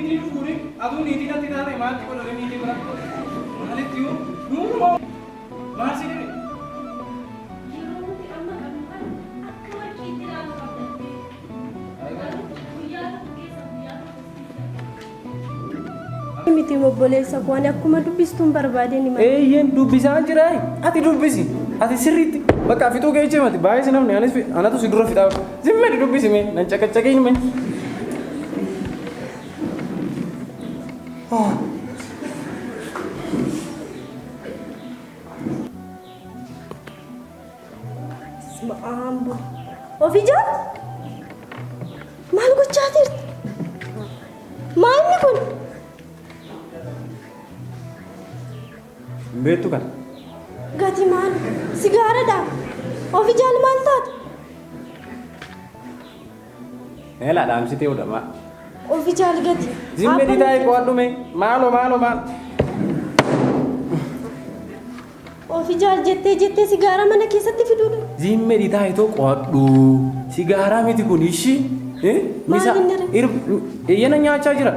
नीति पूरी अदू नीति ना तिना रे मार को रे नीति बरा अरे क्यों क्यों मार से नहीं miti mobboleessa koo ani akkuma dubbistuun barbaade ni mala. Yen dubbisaan jira ati dubbisi ati sirriitti bakka fituu geejjee mati baay'ee si namni anis anatu si dura fitaa zimmee dubbisi mee nan caqacaqee hin mee. Ambo ofijaa maal gochaa jirti? Maalni kun? Beektu kan? Gati maal? Sigaaradha. Ofijaan maal taate? Neela dhaamsitee odamaa. Ofijaal gati. Zimmee taa'ee qo'adhu mee maalo maal. Ofijaal jettee sigaara mana keessatti fiduudha. Zimmee taa'ee too qo'adhu. Sigaaraa miti kun ishii. Misa eeyyana nyaachaa jira.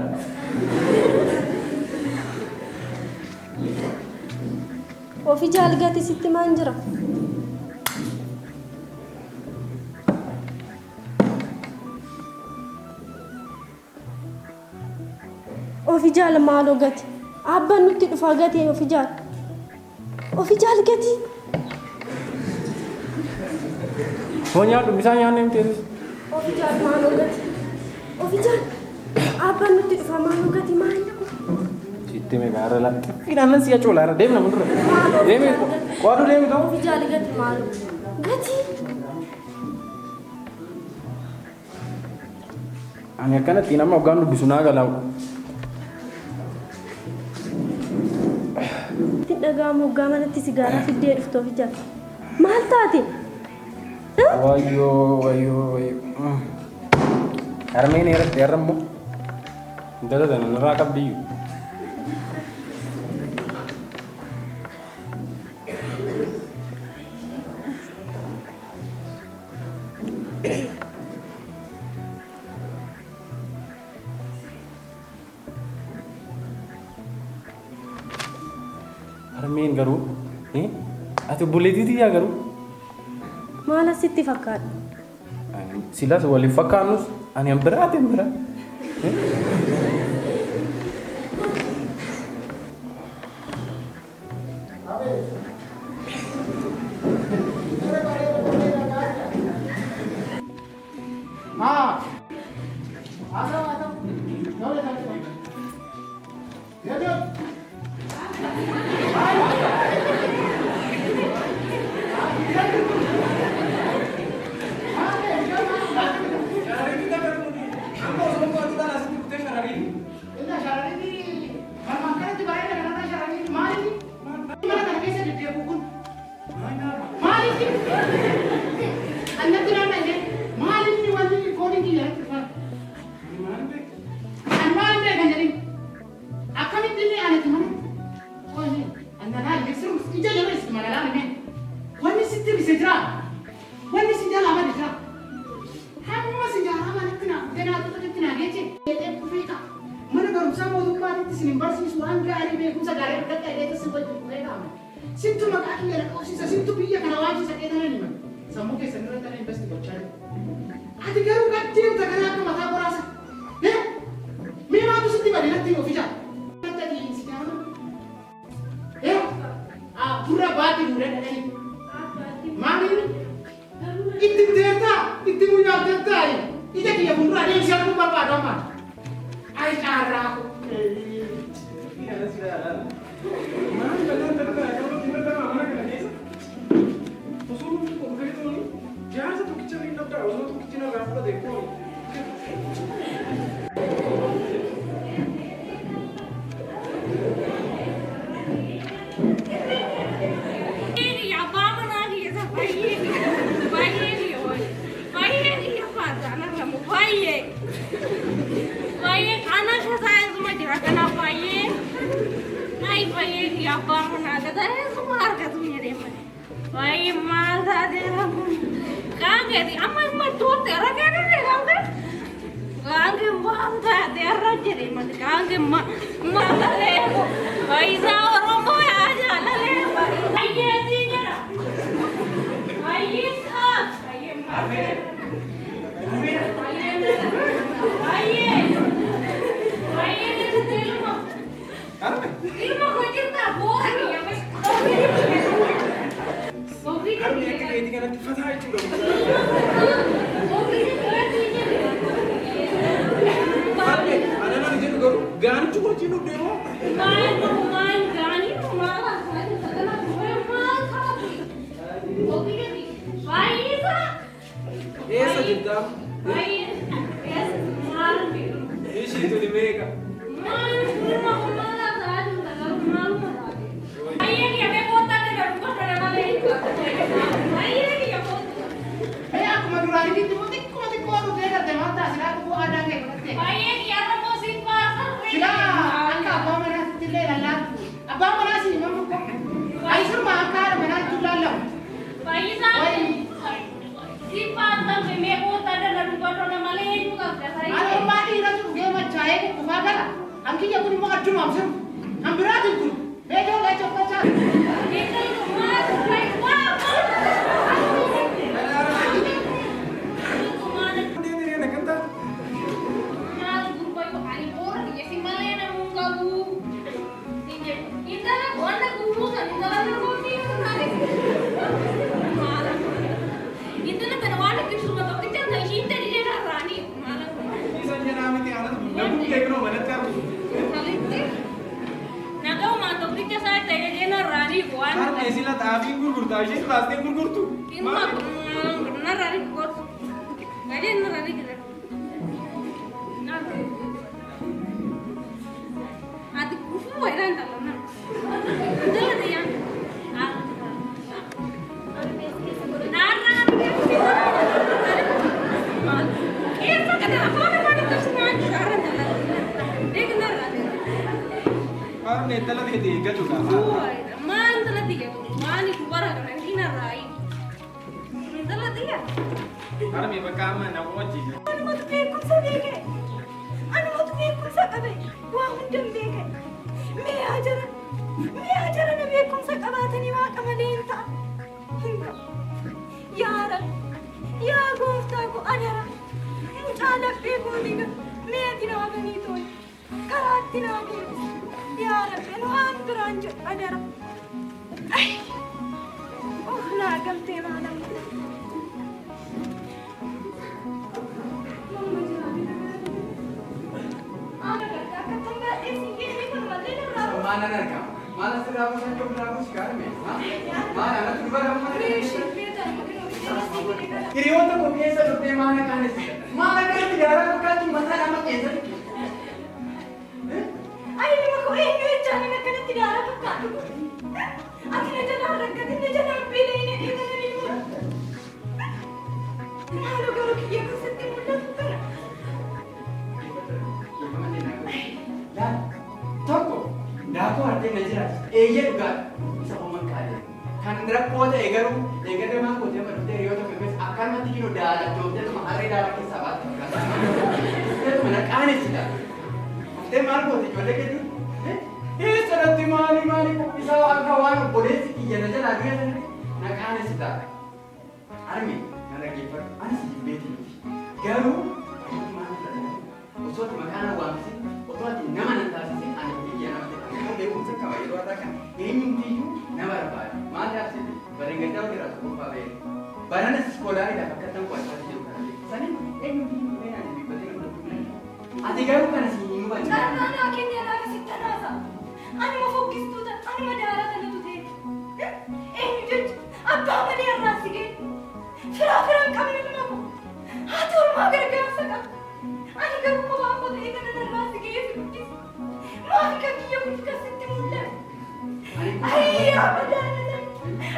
Ofijaal gati sitti maan jira? Ofijaal maaloo gati? Abbaan nutti dhufaa gati ofijaal. Ofijaal gati. Honyaa bisaan nyaanne miti. Ofijaal maaloo gati? Ofijaal abbaan nutti dhufaa maaloo gati maal? Sitte me gaara la. Fidannan siya choolaara deemna mundura. Deemi qo'adhu deemi ta'u. Ofijaal gati maaloo? Gati. Ani akkanatti nama hoggaan dubbisu naa galaawu. Dhagaamu hoggaa manatti sigaaraa fiddee dhuftu ofijaal. Maal taate? Wayyoo. Harmeen eeratti harrammoo. Intala tana narraa qabdiyyu. Harmeen garuu ati obboleettiitii yaa garuu. Maal asitti fakkaata? Silas waliif fakkaannus ani an biraa ati an biraa. Sintu maqaan gara qabsiisa sintu biyya kana waajjisa qeedanan himan sammuu keessan irratti ana investi gochaa jiru. Ati garuu gaddeem taganaa akka mataa boraasa. Mee maatu sitti bade natti ofija. Natti ati si jaama. Burra baati dure dhadhani. Maamilli itti deetaa itti munyaa deetaa ija kiyya fuuldura adeemsi arguu barbaadu amma. Ay caarraa ko. Why, Mother, I'm going to do it. Kange bangga terra jadi mati kange mata lego. Paisa Oromo ya aja lego. Aye dinya. Aye sa. Aye mate. Aye. Aye ilmu. Ilmu ko jirta bohong ya mas. Sobi Harus yang kayak tinggal nanti fatah itu dong. Ada nanti jadi gan cukup cinu demo. Main gani malah saya sekarang mal tapi. Sobi ni. Paisa. Esa kita. Paisa. Yes, mal biru. Isi itu di mereka. Mal malah saya sekarang mal malah. Aye ni apa kota ni dah rumah dah malah itu. Aye ni apa? Aku madurani gitu, mati ko aku dia kata mata, sila aku buat ada kayak gitu. Aye ni apa mau simpasa? Sila, angka apa mana tile lalat. Apa mana sih mamu ko? Ay surma angka mana tulalam. Paisa. Simpasa me kota dah rumah dah malah itu kan saya. Ano mati na tu game macam ko kumagala. Angki ya kuni mga drum amsem. Ambirati ko. Lejo kaca. Itu mal kai wow. Dia diri nak kata. Mal grupo yo ani orang ya si malena mungalu. Tinje. Indala gonna guru sa indala roti nari. Mal. Indala benwala kisu ma to kita na hinte di na rani. Mal. Bisa jangan amit yang ada. Namun kekno mana cara? Salite. Nagaw ma to kita sa tayo di na rani kuan. Karena istilah tapi gurgur tahu sih pasti gurgur tuh. Inma na rani ko. Ngade na rani kita. Adi kufu wairan talana. Indala dia. Karena netela dia tiga juga. Karena memang kamu nak wajib. Mana nak? Mana sudah aku sampai berapa sekarang ni? Mana nak tu berapa mana? Kiri orang tu biasa tu mana kan? Mana kan tidak ada bukan tu mana nama kesan? Toko, dah aku arti najis. Iya juga bisa omong kali. Kan ndra kuat egaru mah kuat ya pada teriak tu kebes akan mati kino dah jauh tu mah hari dah lagi sahabat. Itu mana kane sih dah. Te mar kuat jual ke tu. Sarat mali ko bisa kawan boleh sih iya najis lagi ada nak kane sih dah. Army, nara keeper, ana sih beti. Garu, mana dah. Usut makana wamsi. Waktu nama nanti sih ane bikin apa? Kalau dia pun sekali itu ada kan. Ini mungkin nama apa? Mana sih? Barang kita udah rasa apa be? Barang sekolah ini dapat ketemu kuat sih juga. Sana ini mungkin mana di betul betul. Ati garu kan sih ini bukan. Karena akhirnya lagi si terasa. Ani mau fokus tu dah. Ani mau darah tu tu deh. Ini jadi apa mana yang rasa ke? Fira kami ni mana? Atur mager kerasa kan? Ani garu mau apa tu ini kan rasa ke? Maaf kami yang bukan sentimulah. Ay, apa dah?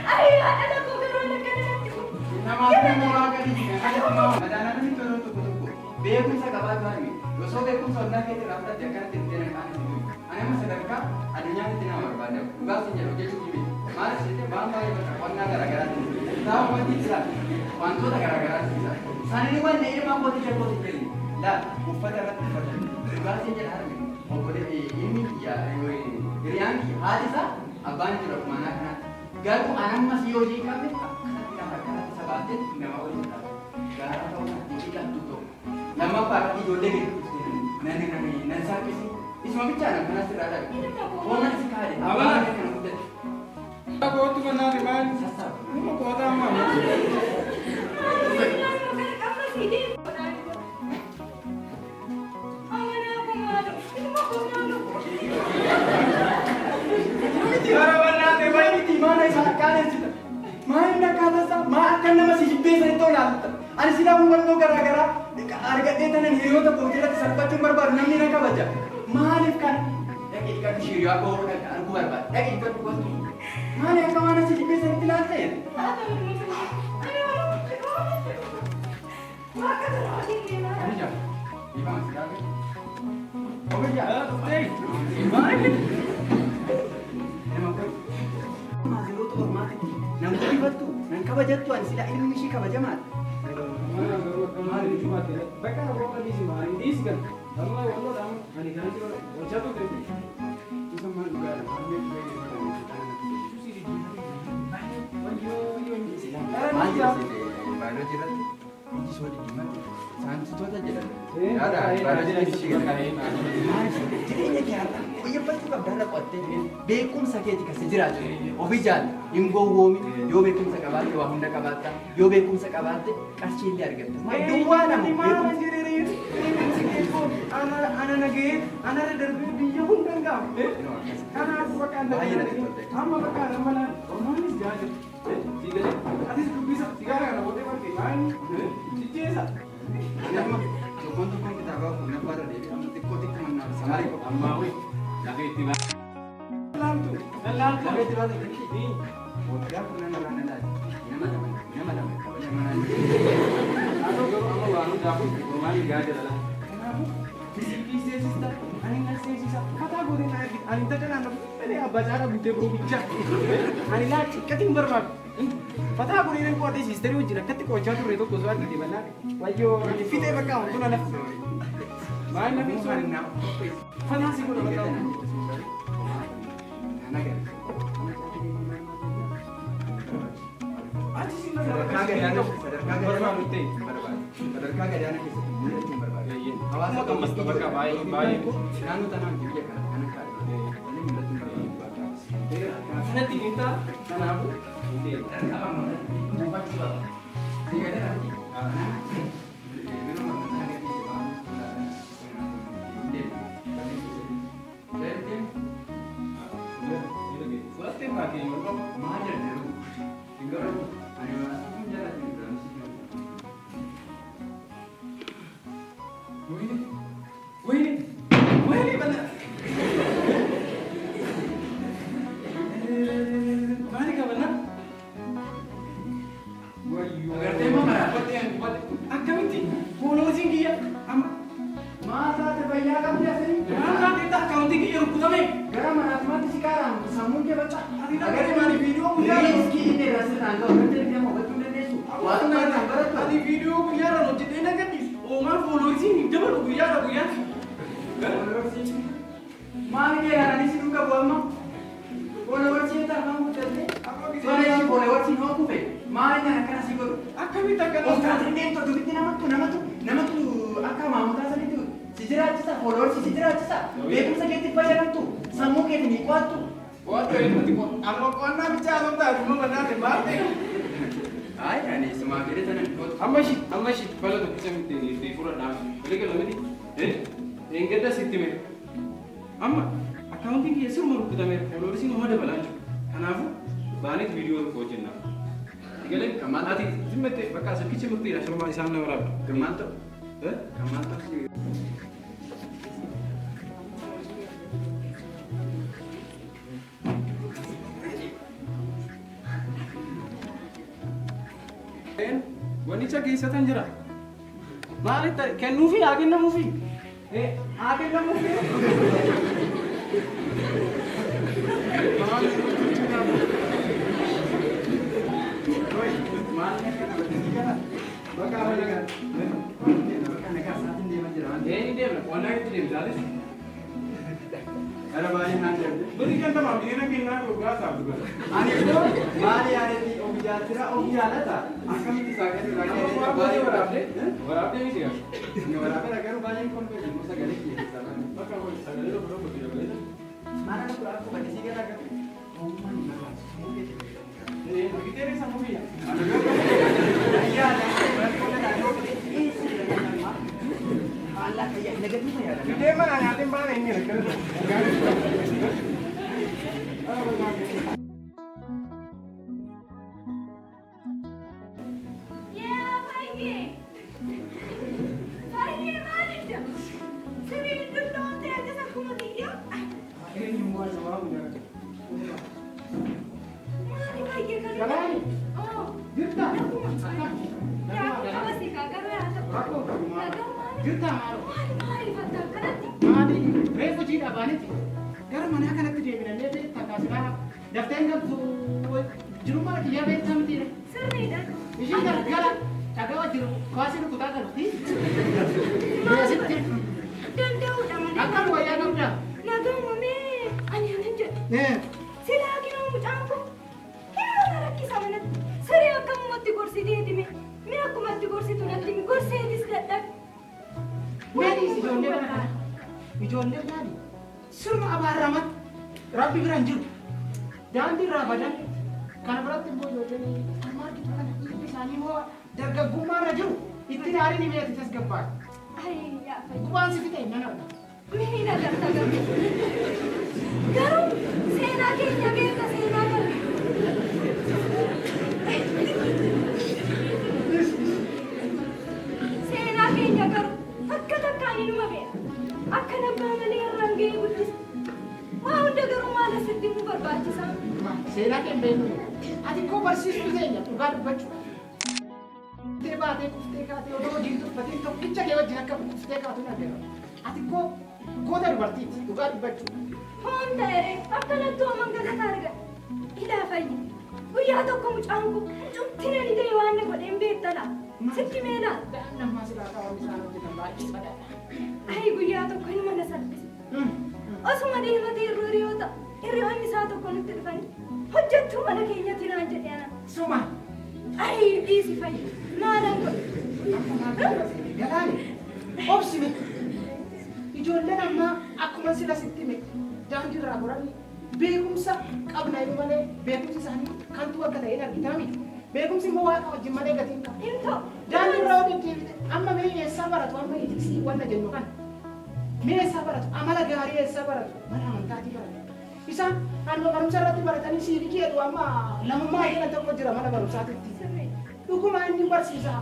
Ay, ada kau garu nak kena nanti. Nama aku mau agak ni. Ada mau. Ada anak ni turun tu. Beku sa kabar kami. Doso beku sorna ke te rafta jakan te te kan itu. Ane mas sedekah adanya te nama berbada. Bukan senjata jadi cumi. Mas itu bangga ya warna gara-gara. Tahu mati tidak. Pantu tak gara-gara sih. Sana ni mana ini mampu tidak boleh beli. لا وفترة دقاتي جلال وقد إني يا ريان حادثة أبان جرب مانا كنا قالوا أنا ما سيوجي كامل كنا كنا سباتين نما أقول قالوا تاونا تيجي تطو لما فارتي جودة نani nansa kisi isma bicara kana sirada wona sikale abana kana mudde aku tu mana di mana sasa mau kota mana Cara mana te mai di mana sa kana sita mai na kana sa ma akan nama si jibbe sa itu lah ani sila mo bantu gara-gara harga dia tanan hero ta putira sarpati barbar namni na kabaja malif kan yak ikan shiri aku aku barbar yak ikan buat mana yang mana si jibbe sa itu lah saya ani ja iba masih ada oke ja hey Mana? Emang kan? Masih lu tuh hormati. Nang kibat tuh, nang kabajat tuh, sila ilmu sih kabajamat. mana baru kemarin cuma tidak baik kan orang lagi sih hari ini kan kalau orang orang hari kan itu orang jatuh deh itu sama juga ada kami Aja sih, baru jirat. Ini soal di mana? Sangat itu aja jirat. Ada, baru jirat di sini kan. Jadi ini kira-kira, oh iya pasti kau berada kote. Bekum sakit jika sejirat. Obijan, imgo womi, yo bekum sakabate, wahunda kabata, yo bekum sakabate, kasih liar gitu. Dua nama bekum. anak lagi anak ada dari dia pun enggak karena aku pakai anda sama pakai mana romanis jahat tiga atis bisa tiga kan boleh pakai main si jesa Nama, tukang kita bawa punya pada dia, kamu tikotik mana? Samari kok amma we lagi tiba lantu Lagi tiba ini. Bodoh pernah nanya lagi. Nama nama. atau kalau kamu baru dapat romanis jahat adalah kenapa kisi sista ani nasi sisa kata gue nih naik ani tak kan anak ini acara bukti berbicara ani lah kating bermak kata gue nih kuat di sistem uji lah ketik kocak tuh itu kusuar di mana wajo di fit apa kau tuh nana mana fit soal nama. fanasi gue nggak tahu aja sih nggak bermak bukti Kagak ada anak itu, mulai itu berbalik. Awas mau tambah berkah baik Nanu tanam juga kan, anak kan. Ini mulai itu berbalik. nanti minta tanah aku ini Jumpa juga. Tiga ada lagi. Minum mana lagi sih bang? buat tim lagi Mana dulu? Tinggal ada masuk jalan di dalam sini. Wih, benar. Mari kau benar. Agar tema merapat yang buat Akan itu, pulau tinggi ya. masa terbayar kamu biasa ini. Mana kita kau tinggi yang kutame. Garam mati sekarang, samun dia baca. Agar di mana video punya. Rizki ini rasa tangga, betul dia mau betul dia nesu. Waktu mana berat Tadi video punya orang jadi enak kan? Oh, mana follow sini, coba lu ya. Mami dia ada di situ ke buat mak. Follower sih tak kamu tadi. Soalnya si follower sih mau aku pe. Mami dia nak kasih guru. Akan kita kan. Oh, sekarang ini tuh duit nama tuh. Akak mau tahu itu. Sejarah cisa follower sih sejarah cisa. Betul sakit bayar tuh. Samu kayak ni kuat tuh. Waduh, ini tipe. Amo kona bicara tentang rumah benar di bate. Ay, ini semua kira tanah ikut. Amma sih, kalau tuh bisa di pura dah. Boleh kalau ini, yang kita situ mer. Amma, accounting ya semua kita mer. Kalau sih mau ada balance. Kanafu, banyak video ko jenna. Digale Kaman. ati zimmete bakal sekice murti lah sama isana orang. Kemanto. Kemanto sih. Wanita keisatan jira. Mari kan movie agen na movie. Agen na movie. Baka apa kan? Baka saat ini Wannan itu dia jalan. Ada banyak nanti. Berikan sama dia kena juga sah juga. Ani itu mari ani di objatira objata. Akan itu saja juga. Bari berapa? Berapa ini sih? Ini berapa? Agar banyak konflik. Masa gak lagi. Maka kalau ada itu berapa tidak boleh. Mana aku aku bagi sih kan agak. Oh mana? Ini begitu ni sama dia. Iya, berarti kau dah ada. Allah kayak negatif ya. Kita mana ngalim mana ini? Ya, Faye. Faye mana dia? Sini duduk nanti aja aku mati dia. Ini semua sama udah. Mari Faye kali. Galani. Oh. Juta. Ya, aku masih kagak ya. Aku. Kagak mari. Juta maru. Mari patah kanati. Maali reefu jiidha baaniti gara manaa kanatti deebinallee beektaa kaasirraa dafteen galtu jiru mara kiyyaa beektaa mitiire Sirriidha. ishiin gara dhagawa jiru kaasii kutaa galti beesitti Danda'uudha malee. akkam wayyaa qabda Nagaamamee ani anan jedhe. Silaa kinoo mucaan kun kinoo na rakkisa manatti. Siree akkamumatti gorsiteetime. Mee akkumatti gorsitu natti mi gorseetis dadhabe. meedhiis ijoollee kana kana ijoollee gaani sirna abaaraman rabbi biraan jiru daandii irraa badan kana biratti immoo ijoolleen armaarkitu kana dhiibbi isaanii immoo dargaggummaarra jiru itti daariin himeeti tasgabbaadha Ayyaa fayyadu. gubaan si fixe nan arga Mee na garta gabe. Garuu seenaa keenya beeka seenaa kana. Seenaa keenya garuu akka takkaan inuma beeka. Akka nabbaa malee irraan ga'ee guddisa. Waa hunda garuu maal asitti nu barbaachisaa? seenaa kee beeku ati koo barsiistuu teenya dhugaa dubbachuu tee baatee kuftee kaatee odoo hojiin tuffatiin tokkicha kee wajjin akka kuftee kaatu na beeka ati koo goota dubartiiti dhugaa dubbachuu Hoon ta'ee akkanatti ooman galataa argan. Ilaa fayyi. Guyyaa tokko mucaan kun cumtina ni ta'e waan na godheen beektala. Sitti meelaa? da'an namaa silaa qaban isaan hojjetan baay'ee badhaadha Ayi guyyaa tokko inuma na salphise. Osuma deematee irra hiriyoota hiriyoonni isaa tokko nutti dhufanii hojjettuu mana keenyatti naan jedhe ana. suma Ayi dhiisi fayyi. Maalan godhe? galaani obsime ijoolleen ammaa akkuma sila sitti hime daandii irraa goranii beekumsa qabna jedhu malee beekumsi isaanii kantuu akka ta'een argitaa miti beekumsi immoo waaqa wajjin malee gatiin qaba Intoo. daandii irraa hojii deebite amma mee eessaa baratu amma itiksii wanna jennu kana mee eessaa baratu amala gaarii eessaa baratu mana amantaatii baratu isaan naannoo barumsa irratti baratanii siivikii jedhu amma lamummaa jedhan tokko jira mana barumsaatitti dhuguma inni barsiisa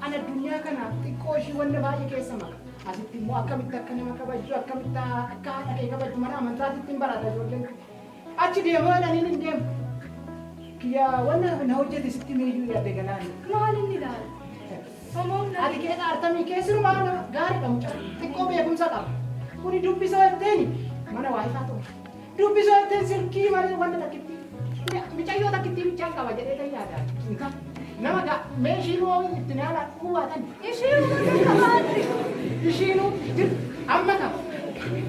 an addunyaa kana xiqqoo ishii wanda baay'ee keessa maka asitti immoo akkamitti akka nama kabajju akkamitti akka haadha kee kabajju mana amantaatitti hin barata ijoolleen achi deemoo jedhaniin hin deemu kiyya wanna na hojjete sitti meeyyuu yaadde galaani Maal inni ilaala? Homoon na ati kee artamii keessumaa gaariidha mucaa xiqqoo beekumsa qaba kuni dubbisoo jetteeni mana waayifaa ta'u dubbisoo jetteen silkii malee wanta takkitti micayyoo takkitti bichaan qaba jedhee kan yaadaan nama gaa meeshiinuu itti naala kuwaatan ishee uummata qabaatti. ishiinuu jir amma qaba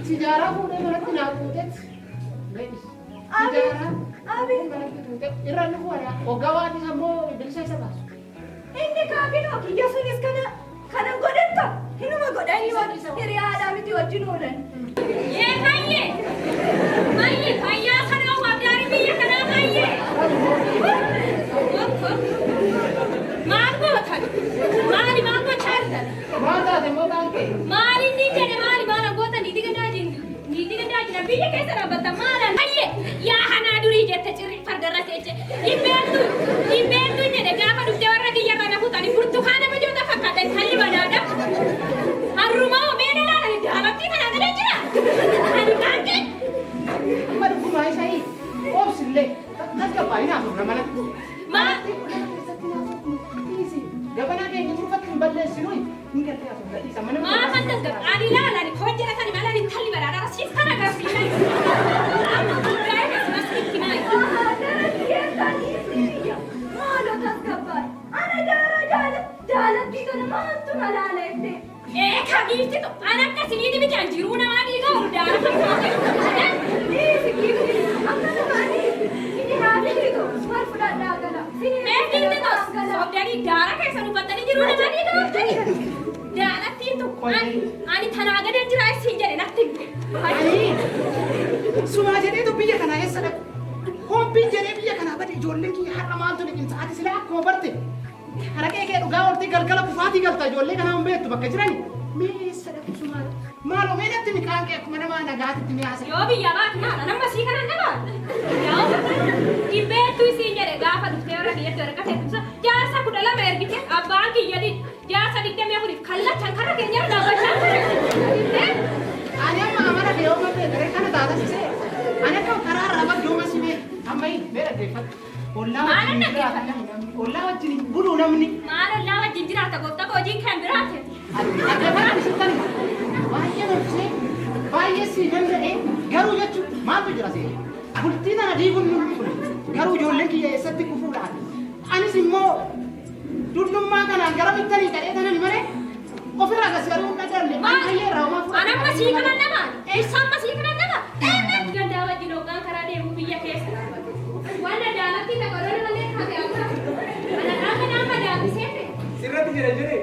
sijaaraa fuudhee manatti naa fuuteet sijaaraa Abi. manatti fuute irra ni fuudhaa oggawaatis ammoo bilisa isa baasu Inni kaabinoo kiyya sunis kana godhetta. Hinuma godhanii hiriyaadhaa miti wajjin oolan. Yee baay'ee! Baay'ee! Fayyaa kanaa waardaarii biyya kanaa baay'ee! Maal gootan? Maali maal gochaa jirtan? maal taate moo baankee Maali inni jedhe maali maal goota niitii gandaajina biyya keessa dhaabbattan maalan? Baay'ee! Yaa hanaa durii jette cirri fardarra teeche. Dhibbeentu jedhe gaafa dhuftee warra kiyyarra na fuutanii burtukaana bijoota fakkaatan kalli banaadha. Harrumaa meena laalanii daalatti kanaa gada jira. Ani baankee! amma dhuguma isanii obsillee tasgabbaa hin haasofna manatti Maal? gabanaa keenya dhuunfatti hin balleessinu hin galtee haasofna dhiisa mana Maal kan tasgabba? Ani laalani hojjetatan malaan intalli baraadha. Siis kana gaaffiidhaan. Amma guddaa akkasumas itti maali? Daratti keessanii kiyya. Maaloo tasgabbaadha. Ana jaalatti kana maaltu na laala jettee. Kagiiftitu an akka siniiti jiru nama ni daaftani. Jaalattiin tokko ani tanaa gadan jira isin jedhe natti. Sumaa jedheetu biyya kana eessa dhaqu? Hombiin jedhee biyya kanaa bade ijoolleen kiyya har'a maaltu liqin sa'aatii silaa akkuma barte. Haraqee kee dhugaa hortii galgala kufaatii galta ijoollee kanaa hin beektu bakka jirani. Mee eessa dhaqu sumaa? Maaloo mee natti miqaan kee akkuma namaa nagaatitti mi'aasa. Yoo biyya baatu naana nama sii kana nama. Yoo dhibbeettu isin jedhe gaafa dhuftee warra biyyatti waraqaa teessisa jaarsa 12 ergite abbaan kiyya jaarsa 24 kallachaan karra keenya irra dhaabbachaa ture. Ani amma amana dee'oo malee garee kana taasisee ani akka karaa irraa baddoo masibee amma hin beela deeffatu. Ollaa wajjin buluu namni. Maal ollaa wajjin jiraata gooftaa hojiin kan biraate. Adda sitan baay'ee nafsee baay'ee si danda'ee garuu jechuun maaltu jira see bultii tana diiguun nu kun garuu ijoolleen kiyya eessatti kufuudhaan anis immoo dullummaa kanaan gara bittanii kadhee tanan malee ofirraa gas garuu hin dhagalle baay'ee raawwaa fuudha. Anamma sii kanan nama eessamma sii kanan nama. Gandaa wajjin hoggaan karaa deemu biyya keessa. Wanta jaalatti taphatoonni malee kaatee akka ana dhaaba nama daabisee Sirratti jira jiree.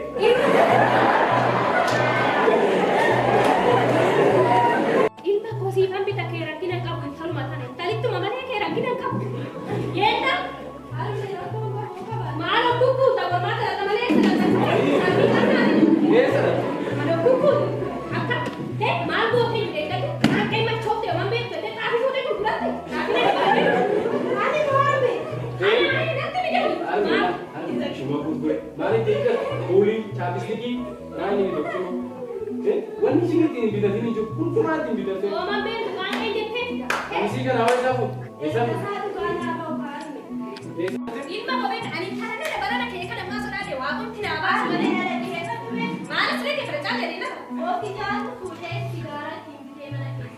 Ilma kosiifan bita kee rakkina qabu intaluma tana intalittuma malee kee rakkina qabu. Yeetta maal kukkuuta gormaata laata malee Ada kuku, akka maal gootee jedhee gadi akka ima choofte waan beektu jedhee xaafii fuutee gurguratte. Ani moorame. Ani natti midhaani. Cuma gurgure. Maaliif jecha kuulii chaapistikii naani doktor. Wanni sigatiin bitatini jiru kurkuraatiin bitate. Ooman beektu waan ta'e jettee. Isii kana hawa isaa fuudhu. Isaa fuudhu. Ilma kophee ani kana barana kee kana maa sodaate waa kun tinaa baasa malee. Maalas lagi kerja jadi nak. Oh tidak, kuda sigara tinggi mana kita.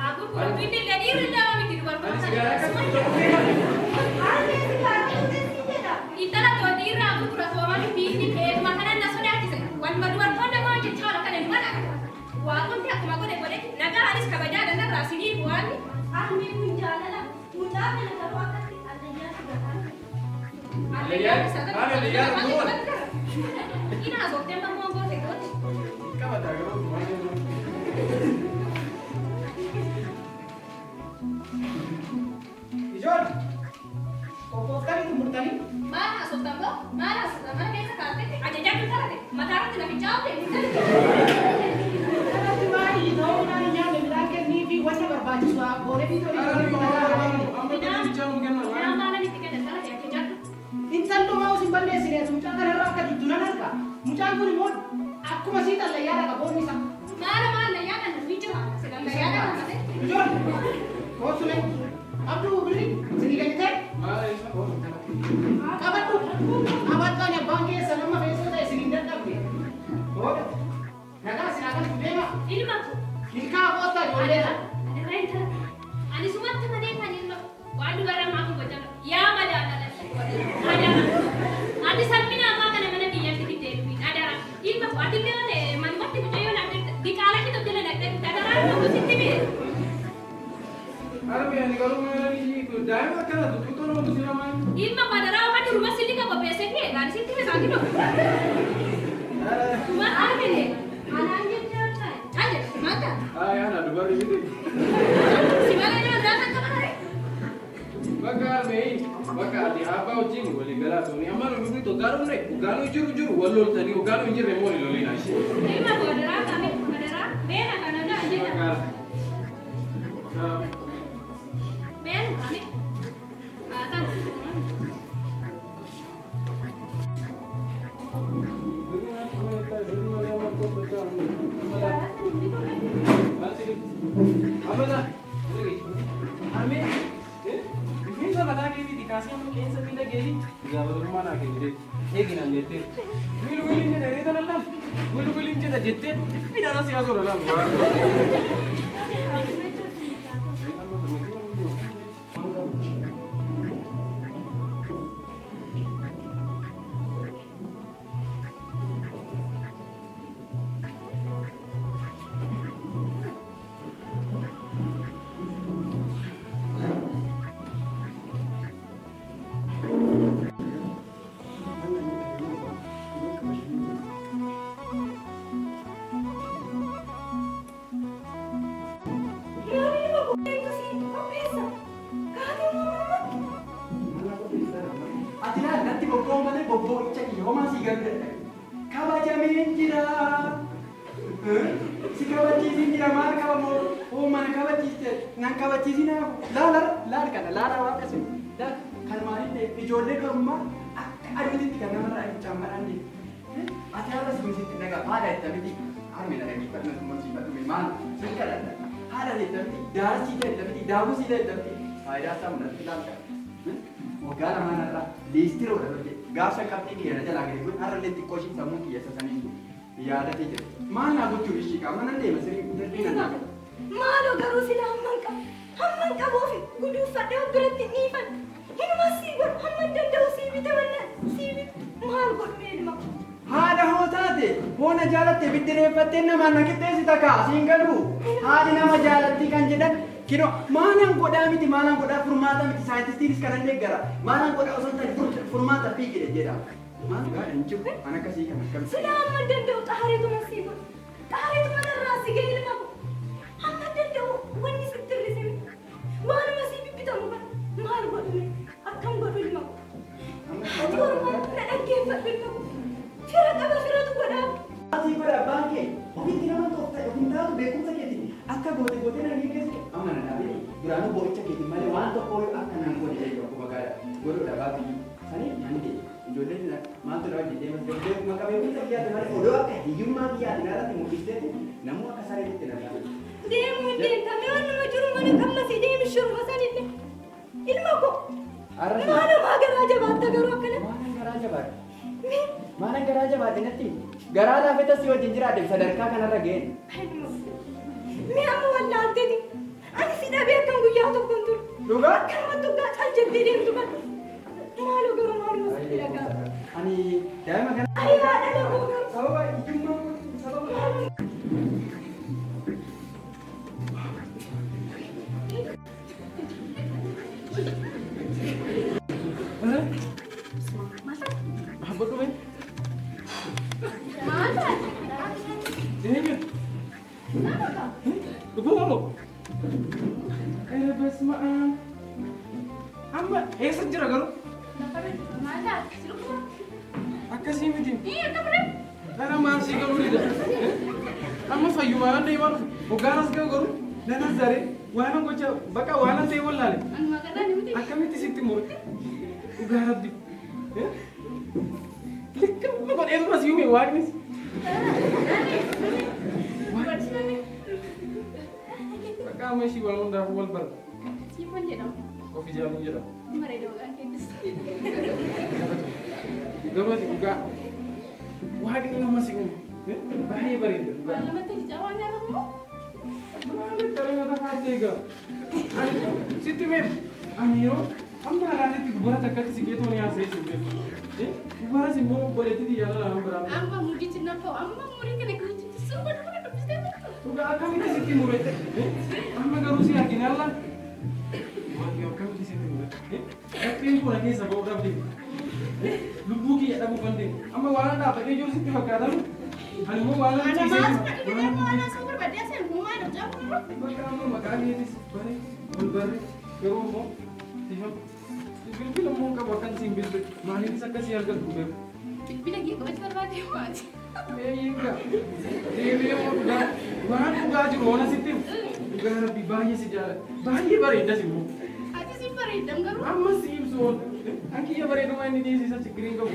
Aku kurang pintar jadi rendah kami di luar kota. Ada sigara itu tidak. Itulah tuh diri aku kurang suami pintar ke makanan nasi dah kisah. Wan baruan kau mau jadi cara kan di mana? Waktu dia aku mau deh naga haris kabaja dan naga rasini buat. Kami punjala lah. Punjala nak tahu apa? Adanya sudah kan. Adanya bisa kan? Ini asal tembak mau buat ekor. Kamu tak tahu mana? Ijon, kau tadi tumbuh tadi? Mana asal tembak? Mana asal tembak? Biasa kate. Ada jago cara deh. Mataran tidak bijak deh. Tapi mari itu nanya nyampe bilang ke ni wajah berbaju suap, boleh itu ni. Mana ni tiga dasar ya kejar. Insan tu mau simpan dia sini, muncang kan orang kat dulan harga. Muncang pun mau, aku masih tak layar agak boleh sah. Mana ya kan bijak. Sedang layar kan mate. Ijon, kau sulit. Abdul beri, sini kan kita. Kabar tu, kabar tu yang bangke selama besok dah sini dah tak boleh. Oh, naga silakan tu deh mak. Ilmu. Ilka apa tak boleh dah. Ada renta. Ani semua teman dia kan ilmu. Waduh barang aku baca. Ya ada. Ada. Adi sampai nama kan mana dia yang kita temuin. Ada. Ilmu adi dia ada. Mana mati punya yang ada. Di kala kita jalan ada. Ada orang yang mesti tiba. Arab yang kalau mana ni itu dah macam mana tu? Tuan orang tu siapa main? Ilmu pada orang kan di rumah sini kan kau biasa ni. Dari sini tiba sakit dong. Rumah ada ni. Anak anjing cerita. Ada. Mata. Ya, ada dua hari itu. Si mana ni datang ke mana? Bakal Mei, bakal di apa ujung boleh gelas ni. Amal lebih tu garu ni, garu juru wallo tadi, garu juru remoli loli nasi. Ilmu pada orang kami pada orang. Bena kan ada aja. Bakal. Ben kami. Akan. Apa dah? Arme, bisa bata ke di dikasih हम कैसे मिला गई जब rumah nak ini एक ही ना लेते विल ने दे देना ना विल ने दे देते बिना ना सिया जोर ना galu kabajameen jira. Si kabachiisin jira maal qabamoo? Oo mana kabachiiste nan kabachiisina laal kana laala waan akkasii kan maalillee ijoollee garummaa akka aduutitti kan namarraa hin cammadhaan deemu. Ati haala sibiisitti dhagaa haala ittamiti harmi na dhaggeeffatu na tummachiifatu maal sin kadhadha haala ittamiti daarsii ittamiti daawusii ittamiti faayidaa isaa mudatu ilaalcha. Waggaa lamaanarraa liistiroodha hojjete gaafsa qabxii kiyya na jalaa gadi kun har'allee xiqqoo ishii sammuu kiyya sasanii yaadatee jira. Maal naa gochuun ishii qaama nan deema sirrii darbii nan naaqa. Maaloo garuu sila hamman qabuufi guduunfadhee of biratti dhiifan. Hinuma sii godhu hamman danda'u sii bite wanna sii bite maal godhu ilma. Haadha hoo taate hoona jaalatte biddireeffattee namaan na qixxeessita kaa siin galu. Haadhi nama jaalatti kan jedhan kino maalaan godhaa miti maalaan godhaa furmaata miti saayintistiinis kanan deeggara maalaan godhaa osoo hin taane furmaata fiigide jedha. Maal gaa hin jiru an akkasii kan akkamitti. Sila hamman danda'u xaareetuma sii godhu. Xaareetuma narraa si ga'e ilma ko. Hamman danda'u wanni sitti hir'ise waanuma sii bibbitamu kan maal godhu akkam godhu ilma ko. Ati walumaa na dhaggeeffadhu ilma ko. Fira qaba firatu godhaa. Asii godha abbaan kee ofitti nama toofta ofiin taatu beekumsa keetiin akka goote gootee nan geesse amma na dhaabee duraanuu boo'icha keetiin malee waan tokko akka nan godhe jedhu akkuma gaadha godhuudha baabiyyu sanii nan deema. Ijoolleen maaltu dha wajjin deemas beekuma qabeenya kiyyaate malee odoo akka hiyyummaa kiyyaate irratti mul'isteeti namuu akka sareetti na gaafata. Deemuu hin deemtamee wannuma jiru mana qammasii deemi shuruma sanillee. Ilma ko. Maalumaa garaa jabaatta garuu akkana. Maalan garaa jabaate natti garaa laafetas si wajjin jiraadhe sadarkaa kanarra ga'een. Mee amma wallaalteeti. Ani si dhabee akkan guyyaa tokko hin turu. Dhugaa? Akkanumatti dhugaa caal jettee deemtu kan. Maaloo garuu maaluma sitti dhagaa. Ani daa'ima kana. Ayi haadha lakkoo garuu. Sababa hiyyummaa sababa. Apa tu, Ben? Mana? Ini. Lupa kamu? Basmaan. Amma, sejera garu. Mana? Silupa. Akkasii miti. Iya, kamu. Dara maasii garu dida. Amma fayyumaan deemaa hogaanas garu nanas daree waan gocha bakka waan ta'e wallaale. Anu makan ni mesti. Akkamitti sitti mure? Dhugaa rabbi. Likka bukan itu masih umi warnis. Bakka masih walun dah wal bar. Siapa je dong? Kopi jalan je dah. Mari dong kan kita. Gawat juga. Wah ini masih umi. Bahaya bari. Kalau mati jawabnya kamu. Mana terang ada hati ga. Situ mem. Amiro. Amma alaane ti gubara takka si geto ne ase si be. Gubara si mo bore ti yala la hambara. Amma mudi cinna po. Amma muri kene kuci. Sumpah dulu dah bisa. Uga akami ti sitti murete. Amma garu si argina alla. Wali akami ti sitti murete. Akkin ko lagi sa boda bi. Lubbu ki ya dabu bande. Amma wala da pake jor sitti bakada. Ani mo wala ti sitti. Ada mana sumber badia saya mau ada jauh. Bakka amma makali ti bare. Bulbare. Garu mo. Tiba. Bilbil mo ka bakan simbil. Mahin sa kasi harga tuber. Bila gitu macam berbadi aja. Iya. Dewi mau udah. Wahan udah aja rona sitim. Udah rapi bahaya sih jalan. Bahaya bareda sih mo. Aja sih beredam garu. Amma sih so. Angki ya bareda main ini sisa cikring kau.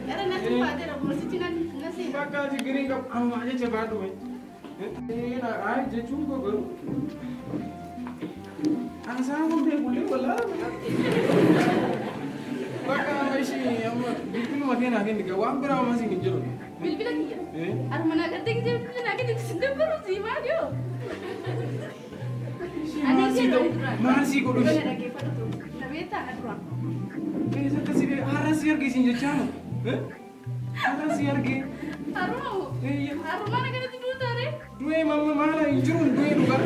Era nasi pada dah mesti cinan nasi. Bakal cikring kau amma aja coba tuh. Nah, aja cuma baru. Asal pun dia boleh bola. Bakal masih amma bikin makin lagi nih. Wang berapa masih ngejar? Bil lagi ya. Aru mana kerja kita bil lagi di sini baru sih Mario. Masih kok Bukan ada kepa tuh. Tapi tak ada ruang. Bisa kasih haras siar gisin jecano. Haras siar ge. Aru mau. Iya. Aru mana kerja tidur tadi? Dua mama mana injurun dua lugar.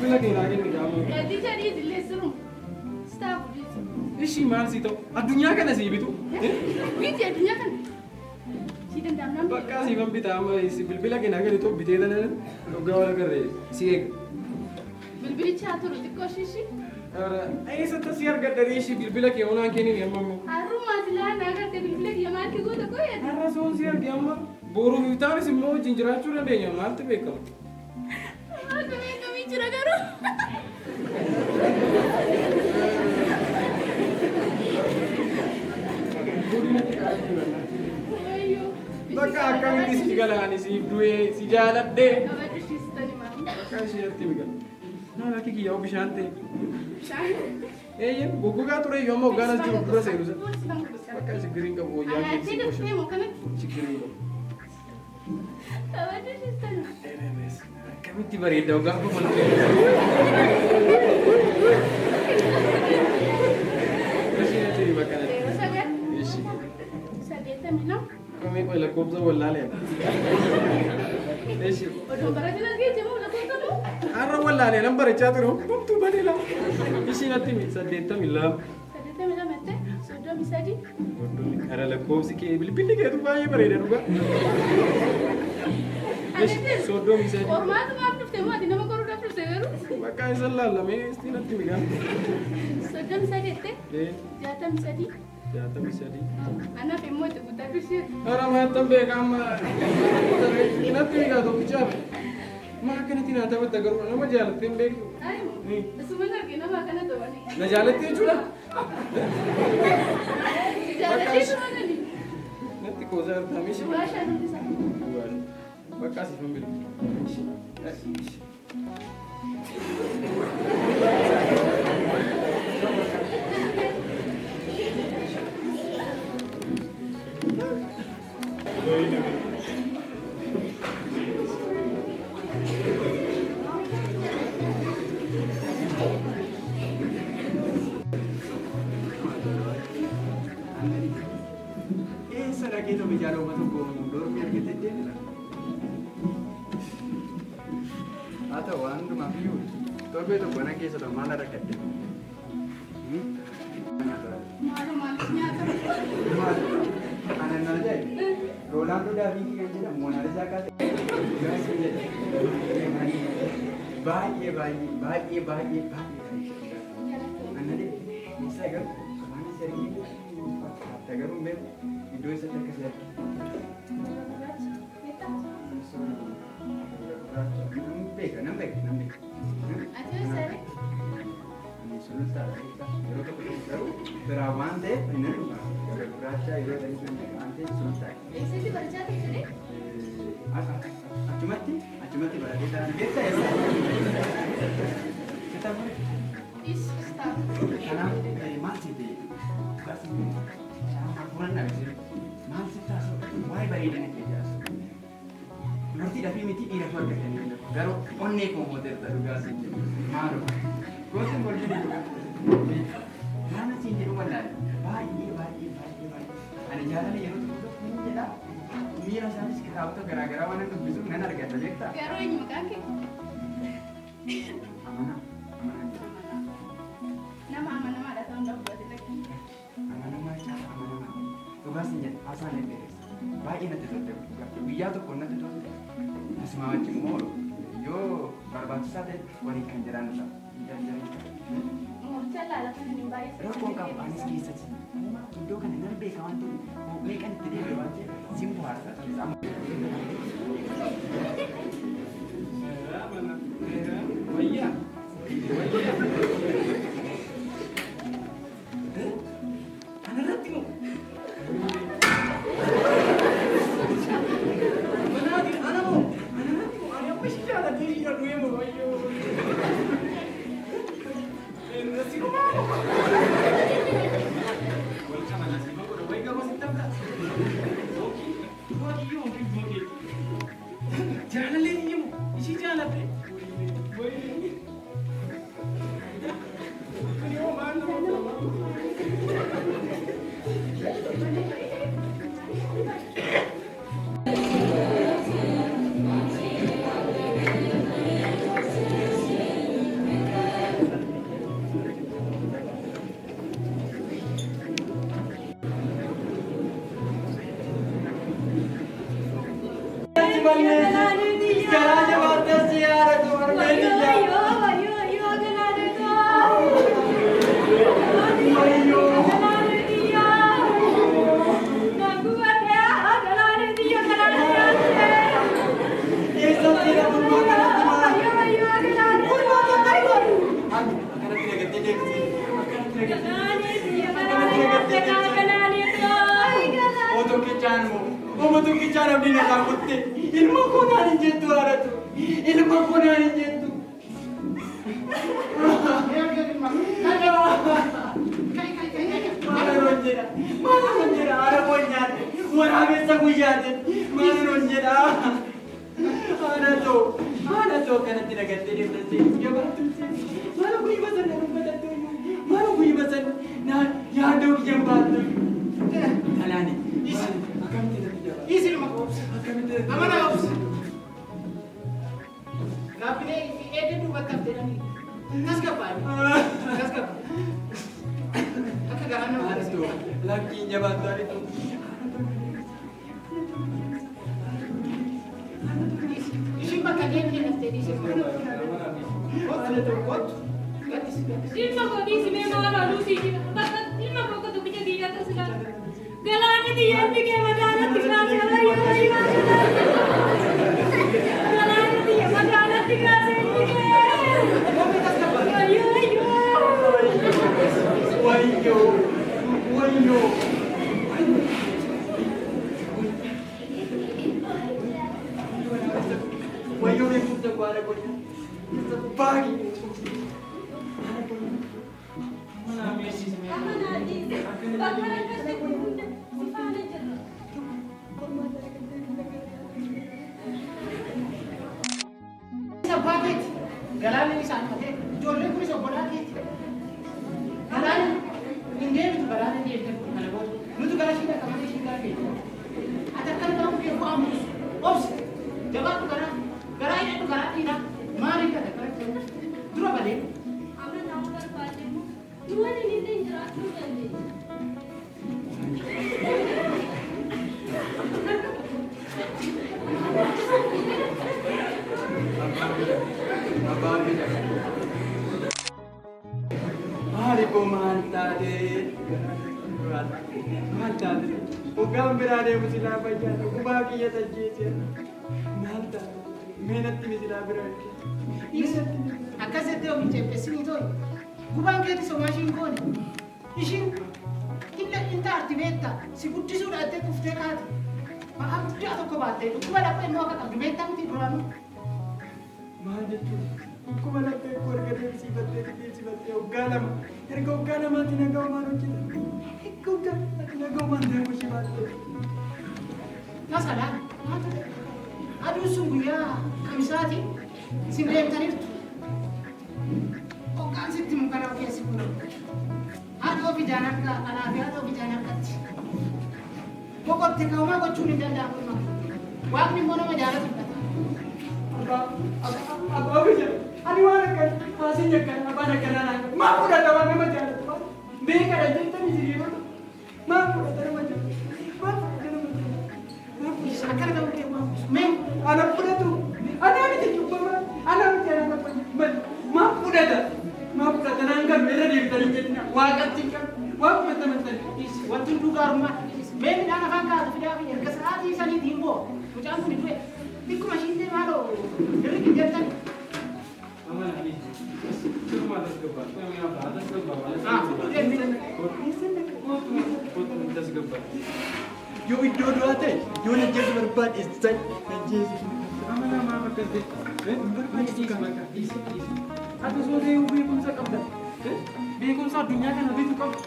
Bila lagi nih kamu. Jadi jadi jelas serum. Staff di sini. Ishi masih tuh. Adunya kan sih itu. Ini adunya kan. Si dendam Bakka si bambita ama si bilbila ke naga itu bite dana loga wala kar rahe si ek Bilbilichaa turu xiqqoo shishi. Eessatti si argadda riishi bilbila kee onaan kennin amma immoo. Har'ummaati laannaa agartee bilbila kiyya maal kee goota qoyate. Har'a soon si arge amma boruuf iftaanis immoo wajjin jiraachuu dandeenya maaltu beekama. Akkamii akkamii jira garuu. Bakka akkamitti si galaani siif du'ee si jaaladhee. Kabajisiistani maal. Bakka isheetti migal. Naa lakki kiyyaa bishaan ta'e. Bishaan. Eeyyen goggogaa ture iyyuu amma hoggaan as jiru dura seenu sana. Bakka sigiriin qabu wayyaa Ayaatti keessi dhuftee qoshoo. moo kanatti? Sigiriin qabu. Kabajisiistani. Akkamitti bareedda hoggaan kun malee. Isheetti bakka natti. Yeroo sagal. Ishee. 80 lama. Kami ko lakkoofsa wallaalee. Ishee. Odoo baratin argee jiru lakkoofsa moo? Har'a wallaalee nan barachaa ture hundumtuu bareeda. Ishee natti 82. 80 lama ta'e 33. Kara lakkoofsi kee bilbilli keetu baay'ee bareeda dhugaa. Soddomi sadii. Qormaata maaf dhuftee moo ati nama qoruudhaaf dhuftee garuu? Bakka isa laallamee istiin natti migaa. 33 ta'e 63. 63. Anaaf immoo itti guddatu ishee. Hara maattan beekaa amma natti migaa tokkichaaf. Maa akkanatti naa taphatta garuu nama jaalattee hin beektu. Ayi asumaan argee nama akkana ta'anii. Na jaalattee jechuudha. Jaalatee turanani. Natti qoosaa artaame ishee. Waa shaanuuti isaa. Bakka asii fan bilu. Sadaqee tokko jaalawuma tokko dormii argatee deemudha. Haa ta'u waan hundumaaf iyyuu torbee tokko na keessa maal argadde? Maalumaaf nyaata. Maal? Anan na jedhe Roolaandoo Daaviitii kan jedhamu Moonaalisaa kaase. Baay'ee baay'ee baay'ee baay'ee baay'ee. Anna jedhe isa garuu waan isa arginu fakkaata garuu hin beeku iddoo isatti akkasii arginu. Nam beeka. Ati eessare? Sulultaadha yeroo tokko garuu biraa waan ta'eef hin dhufa. Gurraacha yeroo ta'e sun waan ta'eef sulultaadha. Eessatti barachaa turte? Achumatti baratee taa'an keessa eessa? Kitaaba. Kanaaf maal siite? Hafuuran dhaabisiru. Maal sitti taasisu? Waa'ee bareedina kee jaasu. Dubartiidhaa fi miti dhiiratu argatanii garuu onnee koo mooteerta dhugaa siin jedhu. Maaloo? Gosoon wal jedhu maana siin jedhu wallaale baay'ee. Ani jaalala yeroo tokko hin jedha. Miira isaanis kitaabota garaagaraa waan dubbisu nan argata jechuudha. Garuu eenyu maqaan kee? Amanaa. Nama amanamaadha ta'uu dhabbate lakkii. Amanamaa. Dhugaa siin jedha haasaan hin dheeressa. Baay'ee natti tolte guyyaa tokko natti tolte. Asuma wajjin immoo yoo barbaachisaa ta'e waliin kan jiraannu ta'a. Mooricha laalatan hin baay'ee. Rakkoon qabu anis keessatti. Iddoo kana nan beeka waan ta'eef meeqan itti deebi'e waan ta'eef siin bohaarsa ta'es amma. Wayyaa. Kanarratti moo? Garaa jabaatee siyaara dubartii tokkichaan moo oma tokkichaan abdiin irraa kutte ilma koo naan hin jettu haadhatu ilma koo naan hin jettu. Maal jedha haadha koo nyaate waraabessa guyyaatiin maal jedha haadha too kanatti nagattee deemtee gabaattu maal guyyi basan dubbatattu maal guyyi basan yaadoo kiyyaan baattu kanaani akkamitti natti jaba Isiluma qoobsa. akkamitti Amana qoobsa. Gaaffilee eegee duuba kan jedhanii tasgabbaa'anii. Tasgabbaa'anii. Akka garaan nama haadha too lakkiin jabaattu haadha too. Ishiin bakka deemnee dhaftee dhiisee kottu kottu gaddisi gaddisi. Ilma kootii simee maal ooluu sii jira. Bakka ilma koo qotu biyya biyya ta'u silaa. Galaanni xiyyeetti kee madaanatti kaasee wayyoo Galaanni xiyye madaanatti kaasee kee. Wayyoo. Wayyoo. Wayyoo beekumsa koo haadha koo baagi. Abbaa keeti. Galaanni isaan fatee ijoolleen kunis obbolaa keeti. Galaanni hin deebitu galaanni hin deebitu kana booda. Nuti gara ishii dhaqa malee ishii gara keeti. Ati akka nama kee bu'aa mul'isu. Obsi. Jabaatu garaa hidhadhu garaa dhiiraa. Maaliif gada gara keeti? Dura balee. Amma nama barbaademu. Duwwaan inni illee jiraachuu dandeenya. Maali koo maal taatee? Maal taatee? Hoggaan biraa deemu silaa fayyaadha. Gubaa kiyya tajjeesee. Maal taatee? Meenatti mi silaa bira Akkasitti ofi ceeffessinii tooyi. Gubaan keetti somaashiin kooni. Ishiin inta arti beekta si guddisuudha jettee kuftee kaati. Maqaa guddaa tokko baattee dhukkuba dhabbee immoo akka qabdu beektaa miti duraanuu. Maal jechuudha? Dhukkuba laphee koo erga deemsifattee hoggaa lama. Erga hoggaa lamaatti nagaa uumaan hojjeta. Erga hoggaa lamaatti nagaa uumaan deemu ishee baattee. Tasaadhaan maal ta'e? Aduun sun guyyaa kamisaati isin deemtaniirtu. Hoggaan sitti muka nama keessi kun. Haadha ofii jaan akka anaa fi haadha ofii jaan akkatti. Boqotte kaumaa gochuun hin danda'amu ilma. Waaqni immoo nama jaalatu fudhata. Abbaa biyya ani waan akka haasiin akkana abbaan akkanaa naan maa fudhata waan nama jaalatu beekadha jettanii hiriirota maa fudhata nama jaalatu maa fudhata nama jaalatu Akkana ta'uu kee waan mee ana fudhatu ana miti cubbama ana miti ana maa fudhata naan kan irra deebitanii jettina waaqatti kan waa fudhata mantanii wanti hunduu gaarummaa mee midhaan afaan kaatu fidaa fi erga sa'aatii saniitiin boo mucaan kun du'e bikkuma ishiin deemaaloo irri qinjattan. Yoo iddoo du'aa ta'e yoo najjeesu barbaadheessan najjeesu. Ati sootee beekumsa qabda. Beekumsa addunyaa kana bitu qabda.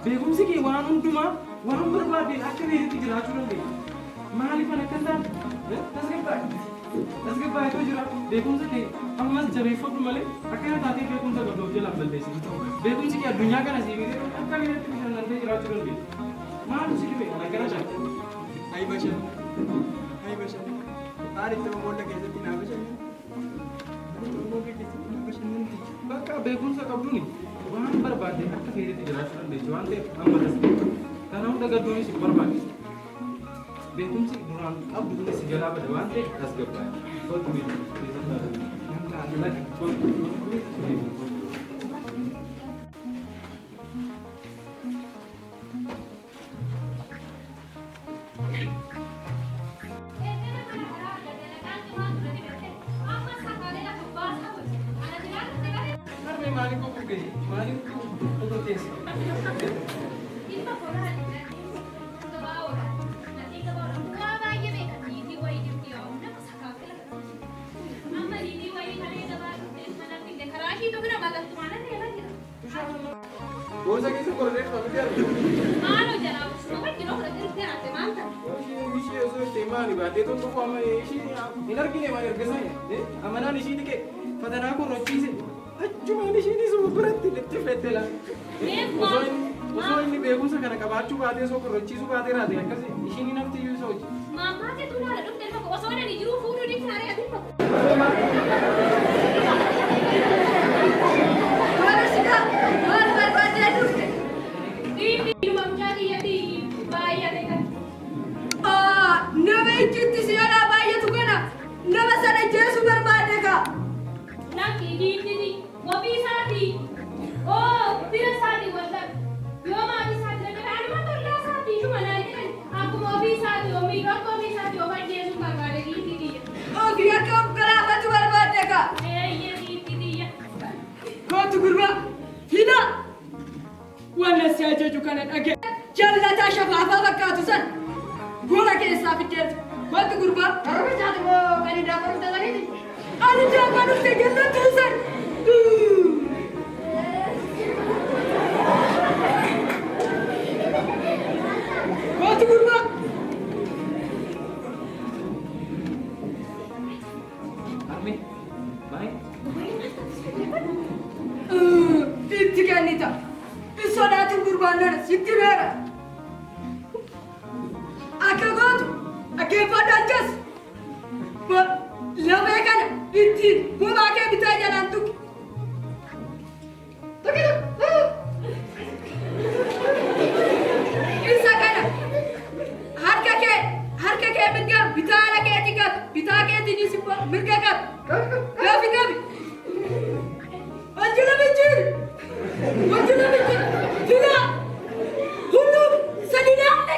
Beekumsi kee waan hundumaa waan barbaadeen akka beekti jiraachuu dandeenya. Maaliif ana akkan taate? Tasgabbaa'eetu jira. Beekumsa kee ammas jabeeffadhu malee akkana taatee beekumsa qabda of jalaa balleessi. Beekumsi kee addunyaa kana sii beekee akka beekti bashannantee jiraachuu dandeenya. Maaliif si dhibee kana gara shaakka? Ayi bashan. Haali itti boolla keessatti naa bashan. Bakka beekumsa qabduuni waan barbaadde akka feeretti jiraachuu dandeessu waan ta'eef amma tasgabbaa'e. Kana hunda gadduunis hin barbaachisa. Beekumsi duraan qabdu kunis si jalaa bada waan ta'eef tasgabbaa'e. Sooti maaliif koo ga'e? Maaliif koo teessa? Ilma koo laala. Bosa keessa korree dhufa miti argu. Maaloo jalaa maka jiroo fudhatee garaate maal ta'a? Ishee osoo itti maali baatee tontu amma ishee hin argine maal ergisa amanaan ishii dhiqe fatanaa korrochiise achumaan isheen isuma biratti itti fudhattee laa. Osoo inni beekumsa kana qabaachuu baatee osoo korrochiisuu baatee raate akkasi ishiin hin hafti iyyuu isa hojii. Maamaa keetu laala dhufte ilma osoo nani jiruu fuudhuu dhiqnaa re'atiin bakka. Nama ijjitti si'oolaa baay'atu kana nama sana jeesu barbaade ka. Lakki diinni ofii isaatii bira isaatii wallan yoo maatii isaatii laga anuma tollaa isaatii shuma naa jedhan akkuma ofii isaatii ofii akka ofii isaatii of ajjeesu barbaade diinni diyya. Ofii akka of galaafatu barbaade ka. Eeyyee diinni diyya. Kootu gurbaa fida. Wanna si ajaju kana dhage. Jallataa shafaafaa fakkaatu san. Gola keessaa fiddeetu. Kootu gurbaa. Harma isaati moo kan hin daafanu ta'aniiti? Ani daafanu ta'e jallatu san. Kootu gurbaa. Armi, maal? Itti kennita. Sodaatiin gurbaan nana sitti beera. Akka gootu dhaggeeffadhaan jas. Lafee kana ittiin bobaa kee bitaa jalaan tuqi. Isa kana harka kee mirga bitaa ala keetii qabu. Bitaa keetiinis mirga qabu. Gaafi qabi. Wanjula bichiri. Wanjula bichiri. Fila. Hunduu sadi naafne.